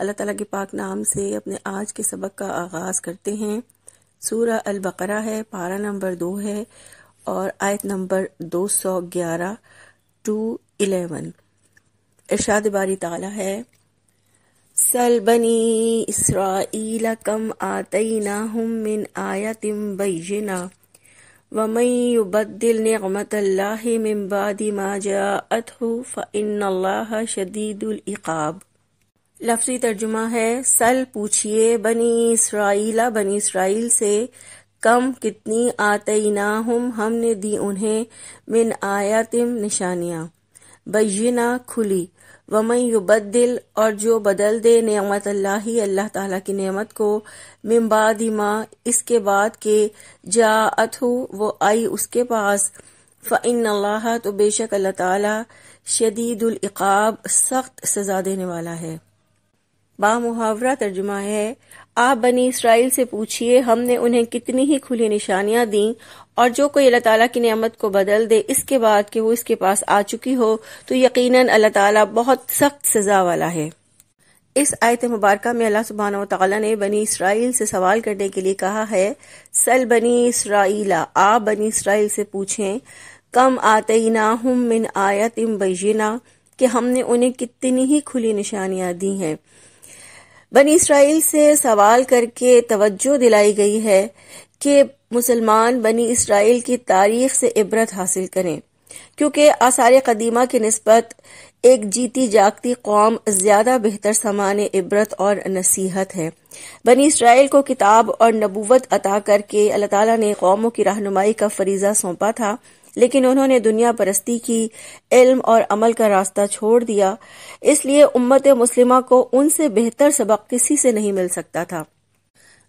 اللہ تعالیٰ کے پاک نام سے اپنے آج کے سبق کا آغاز کرتے ہیں۔ سورہ البقرہ ہے، پارہ نمبر 2 ہے اور آیت نمبر 211 to 11۔ ارشاد باری تعالیٰ ہے، سل بنی اسرائیل کم آتیناہم من آیت بینہ ومن یبدل نعمت اللہ من بعد ما جاءتہ فإن اللہ شدید العقاب۔ لفظی ترجمہ ہے، سل پوچھئے بنی اسرائیل سے، کم کتنی، آتیناہم ہم نے دی انہیں، من آیاتم نشانیاں، بینہ کھلی، ومن یبدل اور جو بدل دے، نعمت اللہ تعالیٰ کی نعمت کو، من بعد ما اس کے بعد کہ، جاءتہ وہ آئی اس کے پاس، فإن اللہ تو بے شک اللہ تعالیٰ، شدید العقاب سخت سزا دینے والا ہے۔ با محاورہ ترجمہ ہے، آپ بنی اسرائیل سے پوچھئے، ہم نے انہیں کتنی ہی کھلی نشانیاں دیں، اور جو کوئی اللہ تعالیٰ کی نعمت کو بدل دے اس کے بعد کہ وہ اس کے پاس آ چکی ہو، تو یقیناً اللہ تعالیٰ بہت سخت سزا والا ہے۔ اس آیت مبارکہ میں اللہ سبحانہ و تعالیٰ نے بنی اسرائیل سے سوال کرنے کے لیے کہا ہے، سل بنی اسرائیل، آپ بنی اسرائیل سے پوچھیں، کم آتیناہم من آیت بینہ کہ ہم نے انہیں کتنی ہی کھلی نشانیاں دی ہیں۔ بنی اسرائیل سے سوال کر کے توجہ دلائی گئی ہے کہ مسلمان بنی اسرائیل کی تاریخ سے عبرت حاصل کریں، کیونکہ آثار قدیمہ کی نسبت ایک جیتی جاگتی قوم زیادہ بہتر سامان عبرت اور نصیحت ہے۔ بنی اسرائیل کو کتاب اور نبوت عطا کر کے اللہ تعالیٰ نے قوموں کی رہنمائی کا فریضہ سونپا تھا، لیکن انہوں نے دنیا پرستی کی، علم اور عمل کا راستہ چھوڑ دیا، اس لیے امت مسلمہ کو ان سے بہتر سبق کسی سے نہیں مل سکتا تھا۔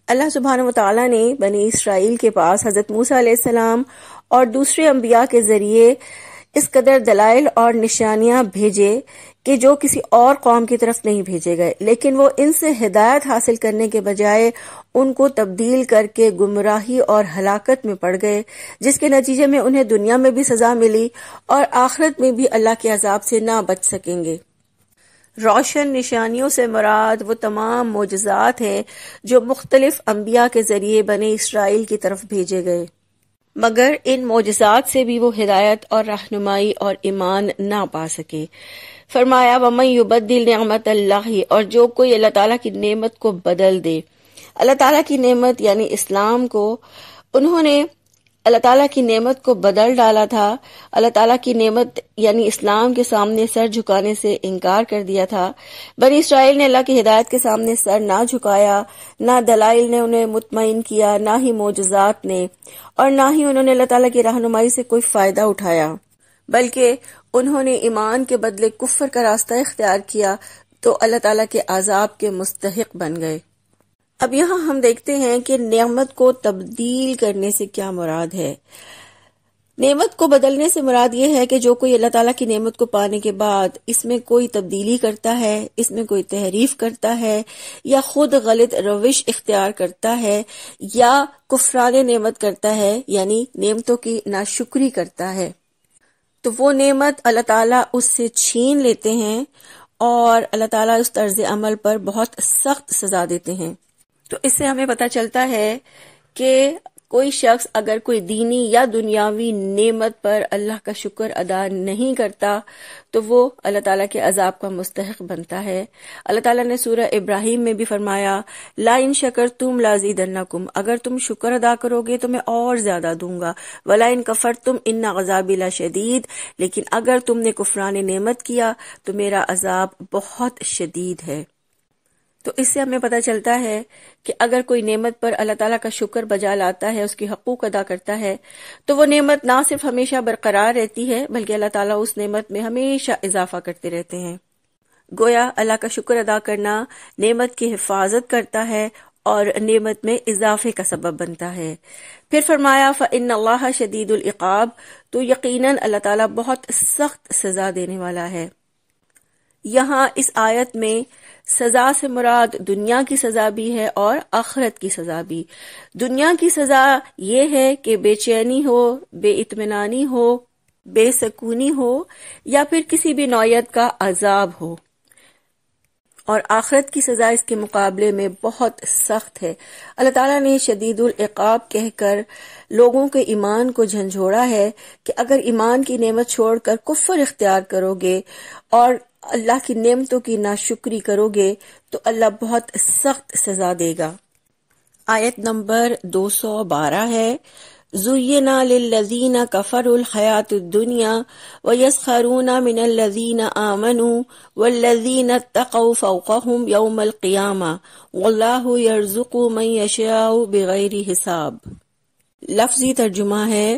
اللہ سبحانہ وتعالیٰ نے بنی اسرائیل کے پاس حضرت موسیٰ علیہ السلام اور دوسرے انبیاء کے ذریعے اس قدر دلائل اور نشانیاں بھیجے کہ جو کسی اور قوم کی طرف نہیں بھیجے گئے، لیکن وہ ان سے ہدایت حاصل کرنے کے بجائے ان کو تبدیل کر کے گمراہی اور ہلاکت میں پڑ گئے، جس کے نتیجے میں انہیں دنیا میں بھی سزا ملی اور آخرت میں بھی اللہ کے عذاب سے نہ بچ سکیں گے۔ روشن نشانیوں سے مراد وہ تمام معجزات ہیں جو مختلف انبیاء کے ذریعے بنی اسرائیل کی طرف بھیجے گئے، مگر ان معجزات سے بھی وہ ہدایت اور رہنمائی اور ایمان نہ پا سکے۔ فرمایا، وَمَن يُبَدِّلْ نِعْمَتَ اللَّهِ اور جو کوئی اللہ تعالیٰ کی نعمت کو بدل دے۔ اللہ تعالیٰ کی نعمت یعنی اسلام کو انہوں نے اللہ تعالیٰ کی نعمت کو بدل ڈالا تھا۔ اللہ تعالیٰ کی نعمت یعنی اسلام کے سامنے سر جھکانے سے انکار کر دیا تھا۔ بنی اسرائیل نے اللہ کی ہدایت کے سامنے سر نہ جھکایا، نہ دلائل نے انہیں مطمئن کیا، نہ ہی معجزات نے، اور نہ ہی انہوں نے اللہ تعالیٰ کی رہنمائی سے کوئی فائدہ اٹھایا، بلکہ انہوں نے ایمان کے بدلے کفر کا راستہ اختیار کیا تو اللہ تعالیٰ کے عذاب کے مستحق بن گئے۔ اب یہاں ہم دیکھتے ہیں کہ نعمت کو تبدیل کرنے سے کیا مراد ہے۔ نعمت کو بدلنے سے مراد یہ ہے کہ جو کوئی اللہ تعالیٰ کی نعمت کو پانے کے بعد اس میں کوئی تبدیلی کرتا ہے، اس میں کوئی تحریف کرتا ہے، یا خود غلط روش اختیار کرتا ہے، یا کفران نعمت کرتا ہے، یعنی نعمتوں کی ناشکری کرتا ہے، تو وہ نعمت اللہ تعالیٰ اس سے چھین لیتے ہیں اور اللہ تعالیٰ اس طرز عمل پر بہت سخت سزا دیتے ہیں۔ تو اس سے ہمیں پتہ چلتا ہے کہ کوئی شخص اگر کوئی دینی یا دنیاوی نعمت پر اللہ کا شکر ادا نہیں کرتا تو وہ اللہ تعالیٰ کے عذاب کا مستحق بنتا ہے۔ اللہ تعالیٰ نے سورہ ابراہیم میں بھی فرمایا، لَئِن شَكَرْتُمْ لَأَزِيدَنَّكُمْ اگر تم شکر ادا کرو گے تو میں اور زیادہ دوں گا، وَلَئِن كَفَرْتُمْ إِنَّ عَذَابِي لَشَدِيدٌ لیکن اگر تم نے کفران نعمت کیا تو میرا عذاب بہت شدید ہے۔ تو اس سے ہمیں پتہ چلتا ہے کہ اگر کوئی نعمت پر اللہ تعالیٰ کا شکر بجا لاتا ہے، اس کی حقوق ادا کرتا ہے، تو وہ نعمت نہ صرف ہمیشہ برقرار رہتی ہے بلکہ اللہ تعالیٰ اس نعمت میں ہمیشہ اضافہ کرتے رہتے ہیں۔ گویا اللہ کا شکر ادا کرنا نعمت کی حفاظت کرتا ہے اور نعمت میں اضافے کا سبب بنتا ہے۔ پھر فرمایا، فَإِنَّ اللَّهَ شَدِيدُ الْعِقَابِ تو یقیناً اللہ تعالیٰ بہت سخت سزا دینے والا ہے۔ یہاں اس آیت میں سزا سے مراد دنیا کی سزا بھی ہے اور آخرت کی سزا بھی۔ دنیا کی سزا یہ ہے کہ بے چینی ہو، بے اطمینانی ہو، بے سکونی ہو، یا پھر کسی بھی نوعیت کا عذاب ہو، اور آخرت کی سزا اس کے مقابلے میں بہت سخت ہے۔ اللہ تعالیٰ نے شدید العقاب کہہ کر لوگوں کے ایمان کو جھنجھوڑا ہے کہ اگر ایمان کی نعمت چھوڑ کر کفر اختیار کرو گے اور اللہ کی نعمتوں کی ناشکری کرو گے تو اللہ بہت سخت سزا دے گا۔ آیت نمبر 212 ہے، زُيِّنَ لِلَّذِينَ كَفَرُوا الْحَيَاةُ الدُّنْيَا وَيَسْخَرُونَ مِنَ الَّذِينَ آمَنُوا وَالَّذِينَ اتَّقَوْا فَوْقَهُمْ يَوْمَ الْقِيَامَةِ وَاللَّهُ يَرْزُقُ مَن يَشَاءُ بِغَيْرِ حساب۔ لفظی ترجمہ ہے،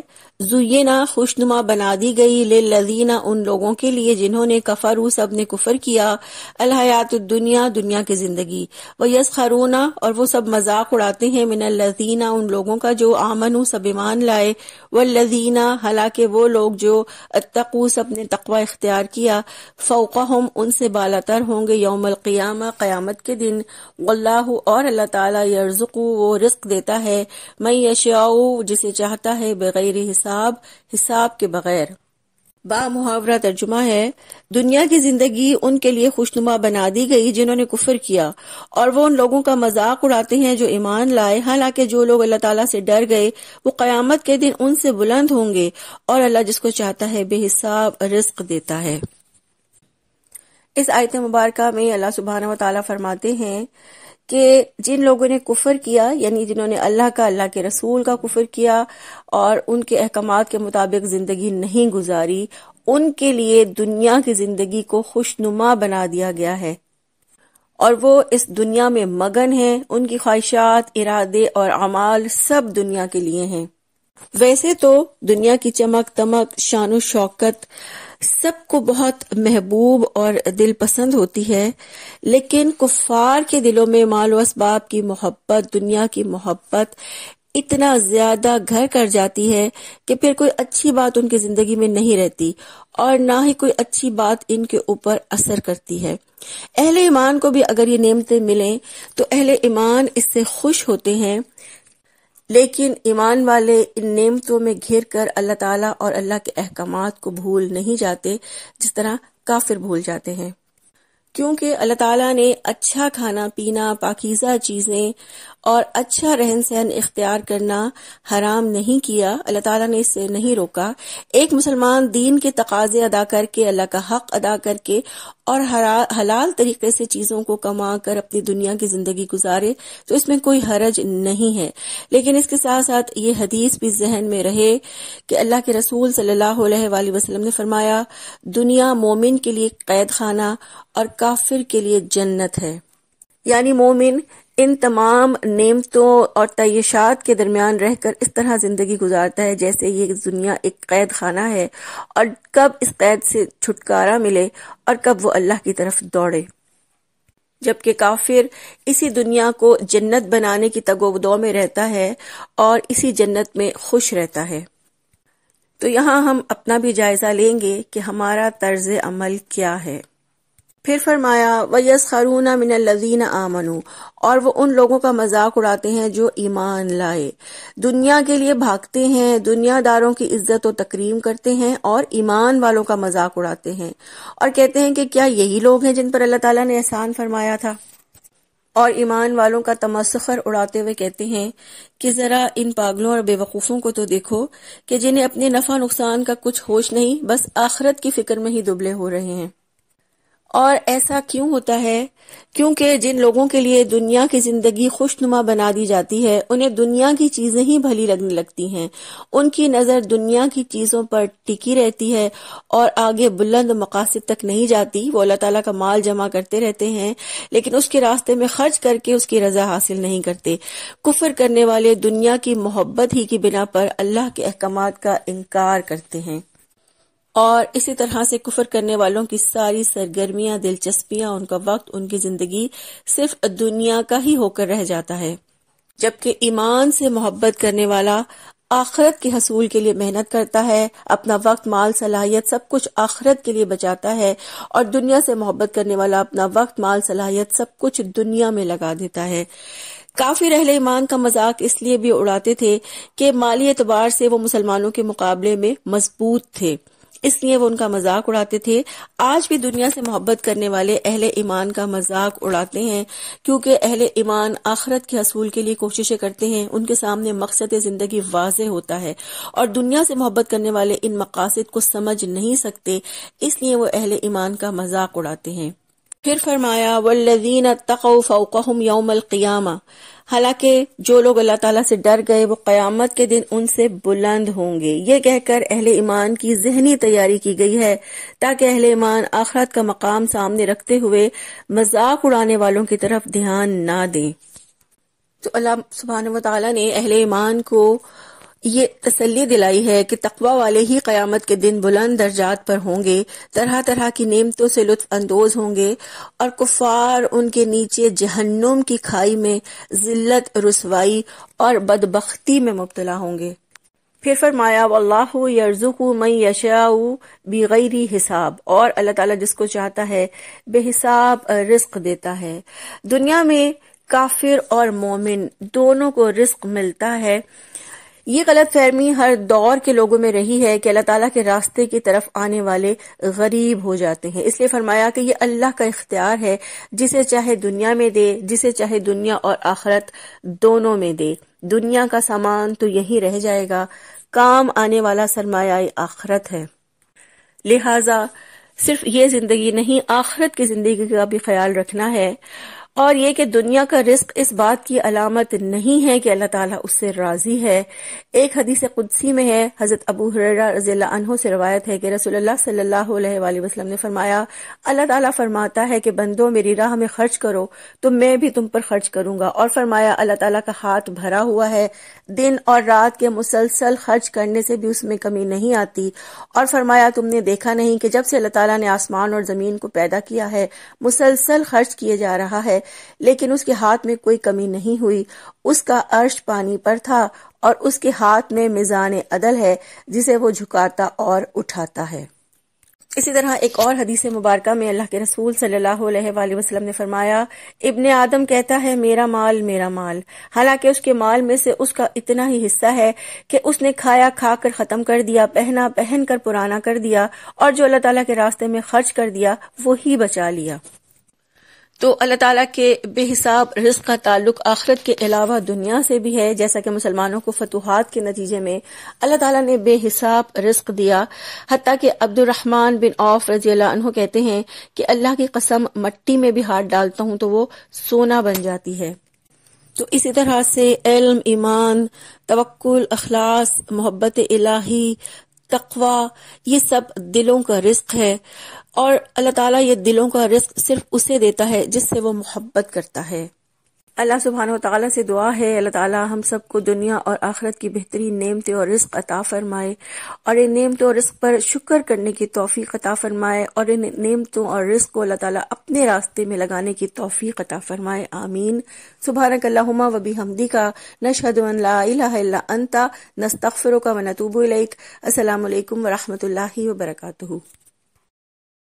زُيِّنَ خوشنما بنا دی گئی، للذین ان لوگوں کے لیے جنہوں نے کفروا سب نے کفر کیا، الحیات الدنیا دنیا کی زندگی، ویسخرون اور وہ سب مذاق اڑاتے ہیں، من الذین ان لوگوں کا جو آمنوا سب ایمان لائے، والذین حالانکہ وہ لوگ جو اتقوا سب نے تقوی اختیار کیا، فوقہم ان سے بالاتر ہوں گے یوم القیامہ قیامت کے دن، واللہ اور اللہ تعالی یرزق وہ رزق دیتا ہے، من یشاء جسے چاہتا ہے، بغیر حساب حساب کے بغیر۔ با محاورہ ترجمہ ہے، دنیا کی زندگی ان کے لیے خوشنما بنا دی گئی جنہوں نے کفر کیا، اور وہ ان لوگوں کا مذاق اڑاتے ہیں جو ایمان لائے، حالانکہ جو لوگ اللہ تعالیٰ سے ڈر گئے وہ قیامت کے دن ان سے بلند ہوں گے، اور اللہ جس کو چاہتا ہے بے حساب رزق دیتا ہے۔ اس آیت مبارکہ میں اللہ سبحانہ وتعالیٰ فرماتے ہیں کہ جن لوگوں نے کفر کیا، یعنی جنہوں نے اللہ کا، اللہ کے رسول کا کفر کیا اور ان کے احکامات کے مطابق زندگی نہیں گزاری، ان کے لیے دنیا کی زندگی کو خوشنما بنا دیا گیا ہے، اور وہ اس دنیا میں مگن ہیں، ان کی خواہشات، ارادے اور اعمال سب دنیا کے لیے ہیں۔ ویسے تو دنیا کی چمک دمک، شان و شوکت سب کو بہت محبوب اور دل پسند ہوتی ہے، لیکن کفار کے دلوں میں مال و اسباب کی محبت، دنیا کی محبت اتنا زیادہ گھر کر جاتی ہے کہ پھر کوئی اچھی بات ان کی زندگی میں نہیں رہتی، اور نہ ہی کوئی اچھی بات ان کے اوپر اثر کرتی ہے۔ اہل ایمان کو بھی اگر یہ نعمتیں ملیں تو اہل ایمان اس سے خوش ہوتے ہیں، لیکن ایمان والے ان نعمتوں میں گھر کر اللہ تعالیٰ اور اللہ کے احکامات کو بھول نہیں جاتے جس طرح کافر بھول جاتے ہیں، کیونکہ اللہ تعالیٰ نے اچھا کھانا پینا، پاکیزہ چیزیں اور اچھا رہن سہن اختیار کرنا حرام نہیں کیا، اللہ تعالیٰ نے اس سے نہیں روکا۔ ایک مسلمان دین کے تقاضے ادا کر کے، اللہ کا حق ادا کر کے اور حلال طریقے سے چیزوں کو کما کر اپنی دنیا کی زندگی گزارے تو اس میں کوئی حرج نہیں ہے، لیکن اس کے ساتھ ساتھ یہ حدیث بھی ذہن میں رہے کہ اللہ کے رسول صلی اللہ علیہ وآلہ وسلم نے فرمایا، دنیا مومن کے لیے قید خانہ اور کافر کے لیے جنت ہے، یعنی مومن ان تمام نعمتوں اور تعیشات کے درمیان رہ کر اس طرح زندگی گزارتا ہے جیسے یہ دنیا ایک قید خانہ ہے، اور کب اس قید سے چھٹکارا ملے اور کب وہ اللہ کی طرف دوڑے، جبکہ کافر اسی دنیا کو جنت بنانے کی تگ و دو میں رہتا ہے اور اسی جنت میں خوش رہتا ہے۔ تو یہاں ہم اپنا بھی جائزہ لیں گے کہ ہمارا طرز عمل کیا ہے۔ پھر فرمایا، وَيَسْخَرُونَ مِنَ الَّذِينَ آمَنُوا اور وہ ان لوگوں کا مذاق اڑاتے ہیں جو ایمان لائے، دنیا کے لیے بھاگتے ہیں، دنیا داروں کی عزت و تکریم کرتے ہیں اور ایمان والوں کا مذاق اڑاتے ہیں، اور کہتے ہیں کہ کیا یہی لوگ ہیں جن پر اللہ تعالیٰ نے احسان فرمایا تھا، اور ایمان والوں کا تمسخر اڑاتے ہوئے کہتے ہیں کہ ذرا ان پاگلوں اور بے وقوفوں کو تو دیکھو کہ جنہیں اپنے نفع نقصان کا کچھ ہوش نہیں، بس آخرت کی فکر میں ہی دبلے ہو رہے ہیں۔ اور ایسا کیوں ہوتا ہے؟ کیونکہ جن لوگوں کے لیے دنیا کی زندگی خوشنما بنا دی جاتی ہے انہیں دنیا کی چیزیں ہی بھلی لگنے لگتی ہیں، ان کی نظر دنیا کی چیزوں پر ٹکی رہتی ہے اور آگے بلند مقاصد تک نہیں جاتی۔ وہ اللہ تعالیٰ کا مال جمع کرتے رہتے ہیں لیکن اس کے راستے میں خرچ کر کے اس کی رضا حاصل نہیں کرتے۔ کفر کرنے والے دنیا کی محبت ہی کی بنا پر اللہ کے احکامات کا انکار کرتے ہیں، اور اسی طرح سے کفر کرنے والوں کی ساری سرگرمیاں، دلچسپیاں، ان کا وقت، ان کی زندگی صرف دنیا کا ہی ہو کر رہ جاتا ہے، جبکہ ایمان سے محبت کرنے والا آخرت کے حصول کے لیے محنت کرتا ہے، اپنا وقت، مال، صلاحیت سب کچھ آخرت کے لیے بچاتا ہے، اور دنیا سے محبت کرنے والا اپنا وقت، مال، صلاحیت سب کچھ دنیا میں لگا دیتا ہے۔ کافر اہل ایمان کا مذاق اس لیے بھی اڑاتے تھے کہ مالی اعتبار سے وہ مسلمانوں کے مقابلے میں مضبوط تھے، اس لیے وہ ان کا مذاق اڑاتے تھے۔ آج بھی دنیا سے محبت کرنے والے اہل ایمان کا مذاق اڑاتے ہیں، کیونکہ اہل ایمان آخرت کے حصول کے لیے کوششیں کرتے ہیں، ان کے سامنے مقصد زندگی واضح ہوتا ہے، اور دنیا سے محبت کرنے والے ان مقاصد کو سمجھ نہیں سکتے، اس لیے وہ اہل ایمان کا مذاق اڑاتے ہیں۔ پھر فرمایا والذین اتقوا فوقہم یوم القیامہ، حالانکہ جو لوگ اللہ تعالیٰ سے ڈر گئے وہ قیامت کے دن ان سے بلند ہوں گے۔ یہ کہہ کر اہل ایمان کی ذہنی تیاری کی گئی ہے تاکہ اہل ایمان آخرت کا مقام سامنے رکھتے ہوئے مذاق اڑانے والوں کی طرف دھیان نہ دیں۔ تو اللہ سبحانہ وتعالیٰ نے اہل ایمان کو یہ تسلی دلائی ہے کہ تقوی والے ہی قیامت کے دن بلند درجات پر ہوں گے، طرح طرح کی نعمتوں سے لطف اندوز ہوں گے، اور کفار ان کے نیچے جہنم کی کھائی میں ذلت، رسوائی اور بدبختی میں مبتلا ہوں گے۔ پھر فرمایا واللہ یرزق من یشاء بغیر حساب، اور اللہ تعالیٰ جس کو چاہتا ہے بے حساب رزق دیتا ہے۔ دنیا میں کافر اور مومن دونوں کو رزق ملتا ہے۔ یہ غلط فہمی ہر دور کے لوگوں میں رہی ہے کہ اللہ تعالیٰ کے راستے کی طرف آنے والے غریب ہو جاتے ہیں، اس لیے فرمایا کہ یہ اللہ کا اختیار ہے، جسے چاہے دنیا میں دے، جسے چاہے دنیا اور آخرت دونوں میں دے۔ دنیا کا سامان تو یہی رہ جائے گا، کام آنے والا سرمایہ آخرت ہے۔ لہٰذا صرف یہ زندگی نہیں، آخرت کی زندگی کا بھی خیال رکھنا ہے، اور یہ کہ دنیا کا رزق اس بات کی علامت نہیں ہے کہ اللہ تعالیٰ اس سے راضی ہے۔ ایک حدیث قدسی میں ہے، حضرت ابو ہریرہ رضی اللہ عنہ سے روایت ہے کہ رسول اللہ صلی اللہ علیہ وآلہ وسلم نے فرمایا، اللہ تعالیٰ فرماتا ہے کہ بندوں میری راہ میں خرچ کرو تو میں بھی تم پر خرچ کروں گا، اور فرمایا اللہ تعالیٰ کا ہاتھ بھرا ہوا ہے، دن اور رات کے مسلسل خرچ کرنے سے بھی اس میں کمی نہیں آتی، اور فرمایا تم نے دیکھا نہیں کہ جب سے اللہ تعالیٰ نے آسمان اور زمین کو پیدا کیا ہے مسلسل خرچ کیے جا رہا ہے، لیکن اس کے ہاتھ میں کوئی کمی نہیں ہوئی۔ اس کا عرش پانی پر تھا، اور اس کے ہاتھ میں میزان عدل ہے جسے وہ جھکاتا اور اٹھاتا ہے۔ اسی طرح ایک اور حدیث مبارکہ میں اللہ کے رسول صلی اللہ علیہ وآلہ وسلم نے فرمایا، ابن آدم کہتا ہے میرا مال میرا مال، حالانکہ اس کے مال میں سے اس کا اتنا ہی حصہ ہے کہ اس نے کھایا کھا کر ختم کر دیا، پہنا پہن کر پرانا کر دیا، اور جو اللہ تعالیٰ کے راستے میں خرچ کر دیا وہی بچا لیا۔ تو اللہ تعالیٰ کے بے حساب رزق کا تعلق آخرت کے علاوہ دنیا سے بھی ہے، جیسا کہ مسلمانوں کو فتوحات کے نتیجے میں اللہ تعالیٰ نے بے حساب رزق دیا، حتیٰ کہ عبد الرحمن بن عوف رضی اللہ عنہ کہتے ہیں کہ اللہ کی قسم مٹی میں بھی ہاتھ ڈالتا ہوں تو وہ سونا بن جاتی ہے۔ تو اسی طرح سے علم، ایمان، توکل، اخلاص، محبت الہی، تقوی، یہ سب دلوں کا رزق ہے، اور اللہ تعالیٰ یہ دلوں کا رزق صرف اسے دیتا ہے جس سے وہ محبت کرتا ہے۔ اللہ سبحانہ و تعالیٰ سے دعا ہے اللہ تعالیٰ ہم سب کو دنیا اور آخرت کی بہترین نعمتیں اور رزق عطا فرمائے، اور ان نعمتوں اور رزق پر شکر کرنے کی توفیق عطا فرمائے، اور ان نعمتوں اور رزق کو اللہ تعالیٰ اپنے راستے میں لگانے کی توفیق عطا فرمائے، آمین۔ سبحانک اللہم و بحمدک، نشہد ان لا الہ الا انت، نستغفرک و نتوب الیک۔ السلام علیکم ورحمۃ اللہ وبرکاتہ۔